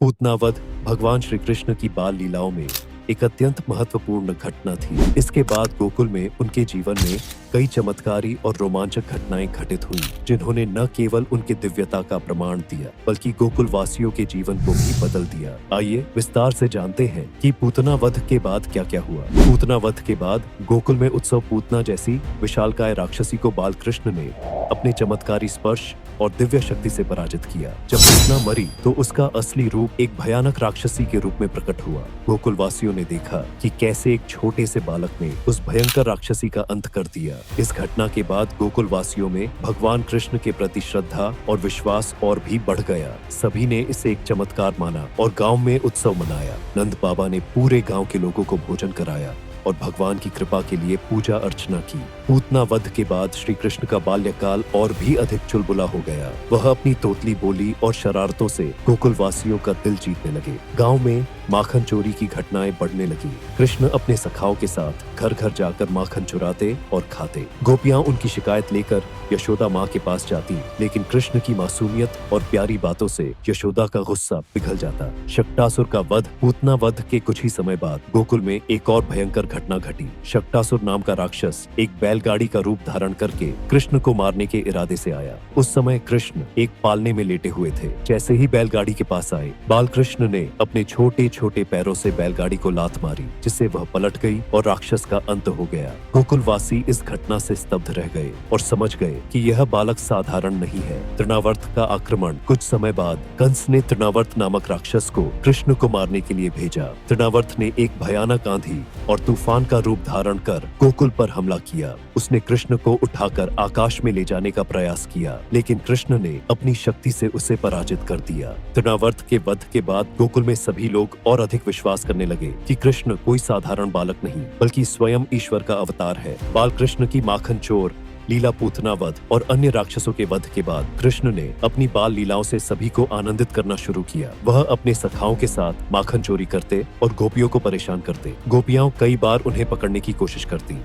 पूतना वध भगवान श्री कृष्ण की बाल लीलाओं में एक अत्यंत महत्वपूर्ण घटना थी। इसके बाद गोकुल में उनके जीवन में कई चमत्कारी और रोमांचक घटनाएं घटित हुई, जिन्होंने न केवल उनके दिव्यता का प्रमाण दिया बल्कि गोकुल वासियों के जीवन को भी बदल दिया। आइए विस्तार से जानते हैं कि पूतना वध के बाद क्या क्या हुआ। पूतना वध के बाद गोकुल में उत्सव पूतना जैसी विशालकाय राक्षसी को बाल कृष्ण ने अपने चमत्कारी स्पर्श और दिव्य शक्ति से पराजित किया। जब पूतना मरी तो उसका असली रूप एक भयानक राक्षसी के रूप में प्रकट हुआ। गोकुल वासियों ने देखा कि कैसे एक छोटे से बालक ने उस भयंकर राक्षसी का अंत कर दिया। इस घटना के बाद गोकुल वासियों में भगवान कृष्ण के प्रति श्रद्धा और विश्वास और भी बढ़ गया। सभी ने इसे एक चमत्कार माना और गांव में उत्सव मनाया। नंद बाबा ने पूरे गांव के लोगों को भोजन कराया और भगवान की कृपा के लिए पूजा अर्चना की। पूतना वध के बाद श्री कृष्ण का बाल्यकाल और भी अधिक चुलबुला हो गया। वह अपनी तोतली बोली और शरारतों से गोकुल वासियों का दिल जीतने लगे। गांव में माखन चोरी की घटनाएं बढ़ने लगी। कृष्ण अपने सखाओं के साथ घर घर जाकर माखन चुराते और खाते। गोपियां उनकी शिकायत लेकर यशोदा माँ के पास जाती, लेकिन कृष्ण की मासूमियत और प्यारी बातों से यशोदा का गुस्सा पिघल जाता। शक्टासुर का वध। पूतना वध के कुछ ही समय बाद गोकुल में एक और भयंकर घटना घटी। शक्टासुर नाम का राक्षस एक बैलगाड़ी का रूप धारण करके कृष्ण को मारने के इरादे से आया। उस समय कृष्ण एक पालने में लेटे हुए थे। जैसे ही बैलगाड़ी के पास आए, बाल कृष्ण ने अपने छोटे छोटे पैरों से बैलगाड़ी को लात मारी, जिससे वह पलट गई और राक्षस का अंत हो गया। गोकुलवासी इस घटना से स्तब्ध रह गए और समझ गए कि यह बालक साधारण नहीं है। तृणावर्त का आक्रमण। कुछ समय बाद कंस ने तृणावर्त नामक राक्षस को कृष्ण को मारने के लिए भेजा। तृणावर्त ने एक भयानक आंधी और तूफान का रूप धारण कर गोकुल पर हमला किया। उसने कृष्ण को उठाकर आकाश में ले जाने का प्रयास किया, लेकिन कृष्ण ने अपनी शक्ति से उसे पराजित कर दिया। तृणावर्त के वध के बाद गोकुल में सभी लोग और अधिक विश्वास करने लगे कि कृष्ण कोई साधारण बालक नहीं बल्कि स्वयं ईश्वर का अवतार है। बाल कृष्ण की माखन चोर लीला, पूतना वध और अन्य राक्षसों के वध के बाद कृष्ण ने अपनी बाल लीलाओं से सभी को आनंदित करना शुरू किया। वह अपने सखाओं के साथ माखन चोरी करते और गोपियों को परेशान करते। गोपियां कई बार उन्हें पकड़ने की कोशिश करती,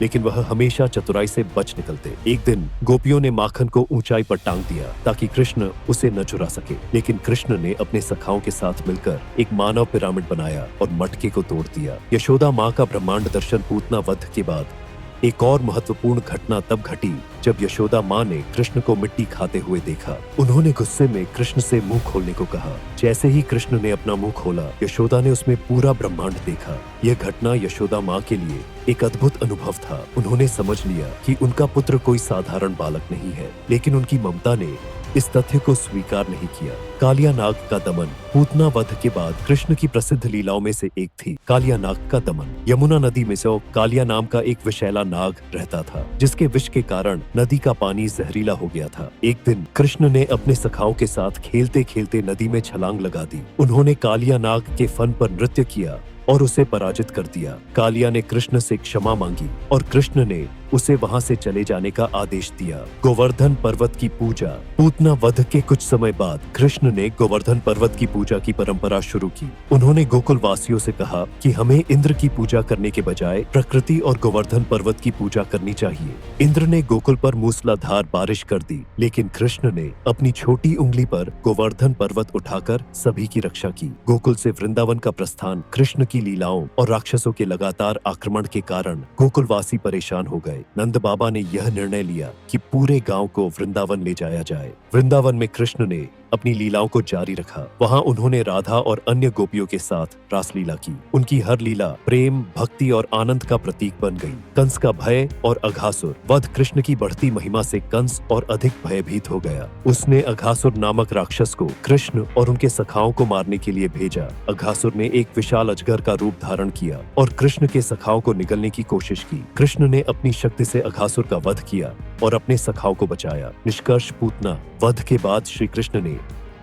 लेकिन वह हमेशा चतुराई से बच निकलते। एक दिन गोपियों ने माखन को ऊंचाई पर टांग दिया ताकि कृष्ण उसे न चुरा सके, लेकिन कृष्ण ने अपने सखाओं के साथ मिलकर एक मानव पिरामिड बनाया और मटके को तोड़ दिया। यशोदा माँ का ब्रह्मांड दर्शन। पूतना वध के बाद एक और महत्वपूर्ण घटना तब घटी जब यशोदा माँ ने कृष्ण को मिट्टी खाते हुए देखा। उन्होंने गुस्से में कृष्ण से मुंह खोलने को कहा। जैसे ही कृष्ण ने अपना मुंह खोला, यशोदा ने उसमें पूरा ब्रह्मांड देखा। यह घटना यशोदा माँ के लिए एक अद्भुत अनुभव था। उन्होंने समझ लिया कि उनका पुत्र कोई साधारण बालक नहीं है, लेकिन उनकी ममता ने इस तथ्य को स्वीकार नहीं किया। कालिया नाग का दमन। पूतना वध के बाद कृष्ण की प्रसिद्ध लीलाओं में से एक थी कालिया नाग का दमन। यमुना नदी में से कालिया नाम का एक विषैला नाग रहता था, जिसके विष के कारण नदी का पानी जहरीला हो गया था। एक दिन कृष्ण ने अपने सखाओं के साथ खेलते खेलते नदी में छलांग लगा दी। उन्होंने कालिया नाग के फन पर नृत्य किया और उसे पराजित कर दिया। कालिया ने कृष्ण से क्षमा मांगी और कृष्ण ने उसे वहां से चले जाने का आदेश दिया। गोवर्धन पर्वत की पूजा। पूतना वध के कुछ समय बाद कृष्ण ने गोवर्धन पर्वत की पूजा की परंपरा शुरू की। उन्होंने गोकुल वासियों से कहा कि हमें इंद्र की पूजा करने के बजाय प्रकृति और गोवर्धन पर्वत की पूजा करनी चाहिए। इंद्र ने गोकुल पर मूसलाधार बारिश कर दी, लेकिन कृष्ण ने अपनी छोटी उंगली पर गोवर्धन पर्वत उठाकर सभी की रक्षा की। गोकुल से वृंदावन का प्रस्थान। कृष्ण की लीलाओं और राक्षसों के लगातार आक्रमण के कारण गोकुलवासी परेशान हो गए। नंद बाबा ने यह निर्णय लिया कि पूरे गांव को वृंदावन ले जाया जाए। वृंदावन में कृष्ण ने अपनी लीलाओं को जारी रखा। वहां उन्होंने राधा और अन्य गोपियों के साथ रासलीला की। उनकी हर लीला प्रेम, भक्ति और आनंद का प्रतीक बन गई। कंस का भय और अघासुर वध। कृष्ण की बढ़ती महिमा से कंस और अधिक भयभीत हो गया। उसने अघासुर नामक राक्षस को कृष्ण और उनके सखाओं को मारने के लिए भेजा। अघासुर ने एक विशाल अजगर का रूप धारण किया और कृष्ण के सखाओं को निगलने की कोशिश की। कृष्ण ने अपनी शक्ति से अघासुर का वध किया और अपने सखाओं को बचाया। निष्कर्ष, पूतना वध के बाद श्री कृष्ण ने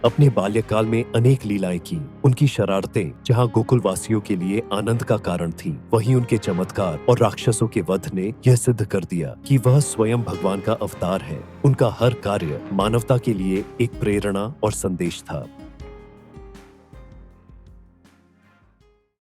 अपने बाल्यकाल में अनेक लीलाएं की। उनकी शरारतें जहां गोकुल वासियों के लिए आनंद का कारण थी, वहीं उनके चमत्कार और राक्षसों के वध ने यह सिद्ध कर दिया कि वह स्वयं भगवान का अवतार है। उनका हर कार्य मानवता के लिए एक प्रेरणा और संदेश था।